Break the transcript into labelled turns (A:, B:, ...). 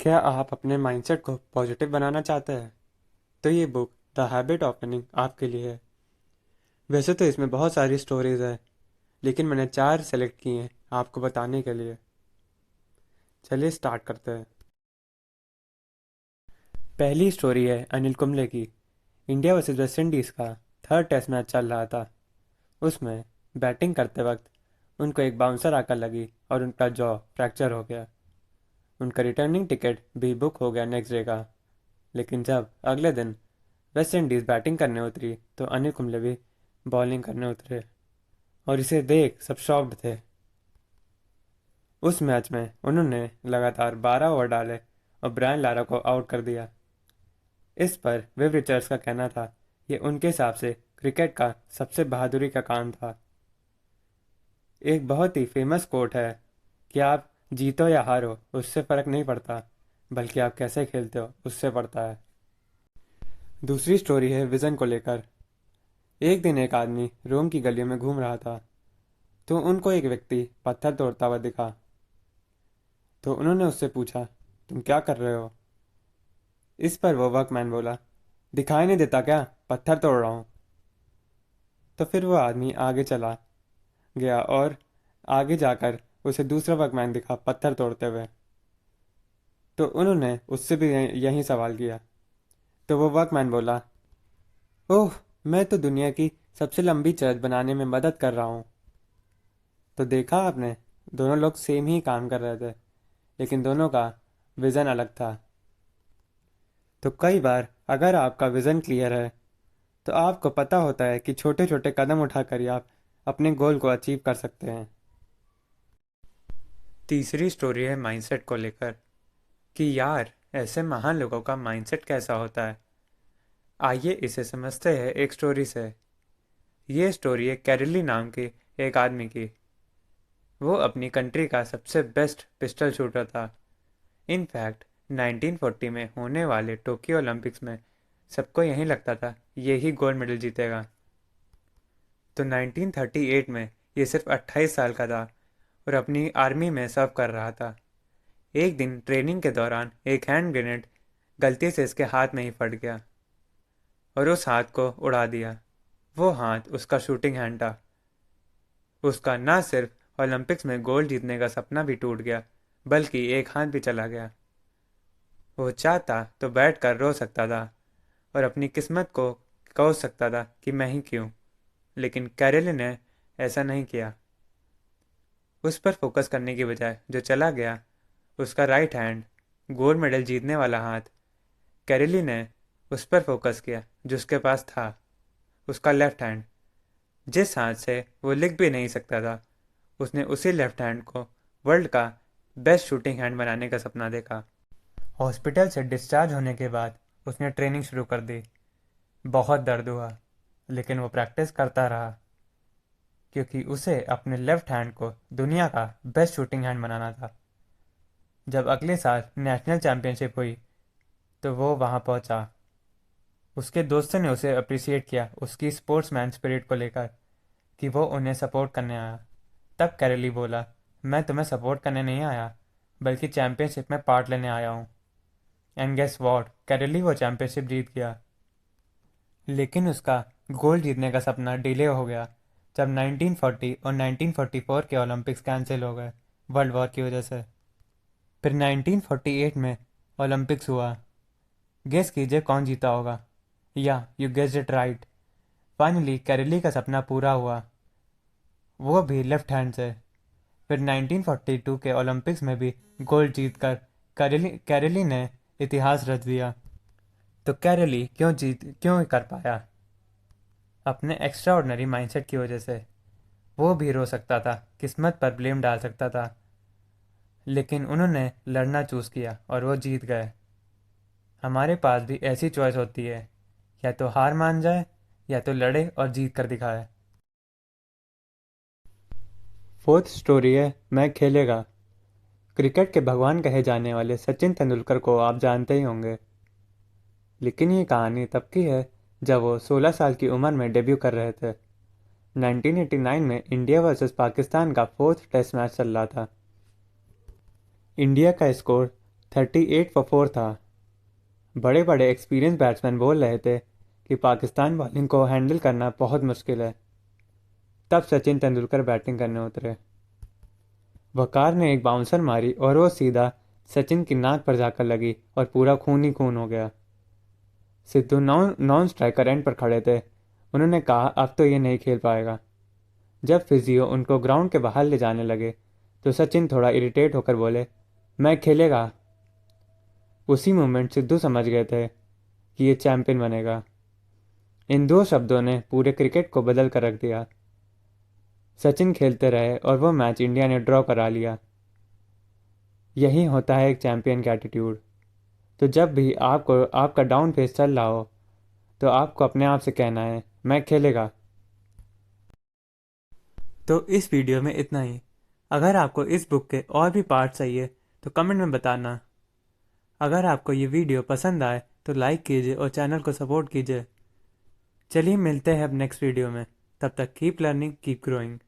A: क्या आप अपने माइंडसेट को पॉजिटिव बनाना चाहते हैं? तो ये book the habit of winning आपके लिए है। वैसे तो इसमें बहुत सारी स्टोरीज है, लेकिन मैंने 4 सेलेक्ट की हैं आपको बताने के लिए। चलिए स्टार्ट करते हैं। पहली स्टोरी है अनिल कुंबले की। इंडिया वर्सेस वेस्ट इंडीज़ का थर्ड टेस्ट मैच चल रहा था। उसमें बैटिंग करते वक्त उनको एक बाउंसर आकर लगी और उनका जॉ फ्रैक्चर हो गया। उनका रिटर्निंग टिकट भी बुक हो गया नेक्स्ट डे का। लेकिन जब अगले दिन वेस्ट इंडीज़ बैटिंग करने उतरी तो अनिल कुंबले भी बॉलिंग करने उतरे, और इसे देख सब शॉक्ड थे। उस मैच में उन्होंने लगातार 12 ओवर डाले और ब्रायन लारा को आउट कर दिया। इस पर विव रिचर्ड्स का कहना था, ये उनके हिसाब से क्रिकेट का सबसे बहादुरी का काम था। एक बहुत ही फेमस कोट है कि आप जीतो या हारो उससे फर्क नहीं पड़ता, बल्कि आप कैसे खेलते हो उससे पड़ता है। दूसरी स्टोरी है विजन को लेकर। एक दिन एक आदमी रोम की गलियों में घूम रहा था, तो उनको एक व्यक्ति पत्थर तोड़ता हुआ दिखा। तो उन्होंने उससे पूछा, तुम क्या कर रहे हो? इस पर वो वर्कमैन बोला, दिखाई नहीं देता क्या, पत्थर तोड़ रहा हूँ। तो फिर वो आदमी आगे चला गया और आगे जाकर उसे दूसरा वर्कमैन दिखा पत्थर तोड़ते हुए। तो उन्होंने उससे भी यही सवाल किया। तो वो वर्कमैन बोला, ओह, मैं तो दुनिया की सबसे लंबी चर्च बनाने में मदद कर रहा हूँ। तो देखा आपने, दोनों लोग सेम ही काम कर रहे थे, लेकिन दोनों का विज़न अलग था। तो कई बार अगर आपका विज़न क्लियर है तो आपको पता होता है कि छोटे छोटे कदम उठाकर ही आप अपने गोल को अचीव कर सकते हैं। तीसरी स्टोरी है माइंडसेट को लेकर कि यार ऐसे महान लोगों का माइंडसेट कैसा होता है। आइए इसे समझते हैं एक स्टोरी से। ये स्टोरी है कैरिली नाम के एक आदमी की। वो अपनी कंट्री का सबसे बेस्ट पिस्टल शूटर था। इनफैक्ट 1940 में होने वाले टोक्यो ओलंपिक्स में सबको यही लगता था ये ही गोल्ड मेडल जीतेगा। तो 1938 में ये सिर्फ 28 साल का था और अपनी आर्मी में सर्व कर रहा था। एक दिन ट्रेनिंग के दौरान एक हैंड ग्रेनेड गलती से इसके हाथ में ही फट गया और उस हाथ को उड़ा दिया। वो हाथ उसका शूटिंग हैंड था। उसका न सिर्फ ओलंपिक्स में गोल्ड जीतने का सपना भी टूट गया, बल्कि एक हाथ भी चला गया। वो चाहता तो बैठ कर रो सकता था और अपनी किस्मत को कोस सकता था कि मैं ही क्यों, लेकिन कैरेली ने ऐसा नहीं किया। उस पर फोकस करने की बजाय जो चला गया उसका राइट हैंड, गोल्ड मेडल जीतने वाला हाथ, कैरेली ने उस पर फोकस किया जो उसके पास था, उसका लेफ्ट हैंड। जिस हाथ से वो लिख भी नहीं सकता था, उसने उसी लेफ्ट हैंड को वर्ल्ड का बेस्ट शूटिंग हैंड बनाने का सपना देखा। हॉस्पिटल से डिस्चार्ज होने के बाद उसने ट्रेनिंग शुरू कर दी। बहुत दर्द हुआ, लेकिन वो प्रैक्टिस करता रहा, क्योंकि उसे अपने लेफ्ट हैंड को दुनिया का बेस्ट शूटिंग हैंड बनाना था। जब अगले साल नेशनल चैम्पियनशिप हुई तो वो वहाँ पहुँचा। उसके दोस्तों ने उसे अप्रिसिएट किया उसकी स्पोर्ट्समैन स्पिरिट को लेकर, कि वो उन्हें सपोर्ट करने आया। तब कैरली बोला, मैं तुम्हें सपोर्ट करने नहीं आया, बल्कि चैम्पियनशिप में पार्ट लेने आया हूँ। एंड गेस वॉट, कैरली वो चैम्पियनशिप जीत गया। लेकिन उसका गोल्ड जीतने का सपना डिले हो गया जब 1940 और 1944 के ओलंपिक्स कैंसिल हो गए वर्ल्ड वॉर की वजह से। फिर 1948 में ओलंपिक्स हुआ। गेस कीजिए कौन जीता होगा? या you guessed it right. Finally Carly का सपना पूरा हुआ, वो भी लेफ्ट हैंड से। फिर 1942 के ओलंपिक्स में भी गोल्ड जीतकर कैरली ने इतिहास रच दिया। तो कैरली क्यों कर पाया? अपने एक्स्ट्रा ऑर्डनरी माइंडसेट की वजह से। वो भी रो सकता था, किस्मत पर ब्लेम डाल सकता था, लेकिन उन्होंने लड़ना चूज़ किया और वो जीत गए। हमारे पास भी ऐसी चॉइस होती है, या तो हार मान जाए या तो लड़े और जीत कर दिखाए। फोर्थ स्टोरी है मैं खेलेगा। क्रिकेट के भगवान कहे जाने वाले सचिन तेंदुलकर को आप जानते ही होंगे, लेकिन ये कहानी तब की है जब वो 16 साल की उम्र में डेब्यू कर रहे थे। 1989 में इंडिया वर्सेस पाकिस्तान का फोर्थ टेस्ट मैच चल रहा था। इंडिया का स्कोर 38 for 4 था। बड़े बड़े एक्सपीरियंस बैट्समैन बोल रहे थे कि पाकिस्तान बॉलिंग को हैंडल करना बहुत मुश्किल है। तब सचिन तेंदुलकर बैटिंग करने उतरे। वकार ने एक बाउंसर मारी और वो सीधा सचिन की नाक पर जाकर लगी और पूरा खून ही खून हो गया। Sidhu non non striker end पर खड़े थे। उन्होंने कहा अब तो ये नहीं खेल पाएगा। जब फिजियो उनको ग्राउंड के बाहर ले जाने लगे तो सचिन थोड़ा इरिटेट होकर बोले, मैं खेलेगा। उसी मोमेंट सिद्धू समझ गए थे कि ये चैंपियन बनेगा। इन दो शब्दों ने पूरे क्रिकेट को बदल कर रख दिया। सचिन खेलते रहे और वो मैच इंडिया ने ड्रॉ करा लिया। यही होता है एक चैंपियन का एटीट्यूड। तो जब भी आपको आपका डाउन फेज चल रहा हो तो आपको अपने आप से कहना है, मैं खेलेगा। तो इस वीडियो में इतना ही। अगर आपको इस बुक के और भी पार्ट चाहिए तो कमेंट में बताना। अगर आपको ये वीडियो पसंद आए तो लाइक कीजिए और चैनल को सपोर्ट कीजिए। चलिए मिलते हैं अब नेक्स्ट वीडियो में। तब तक कीप लर्निंग कीप ग्रोइंग।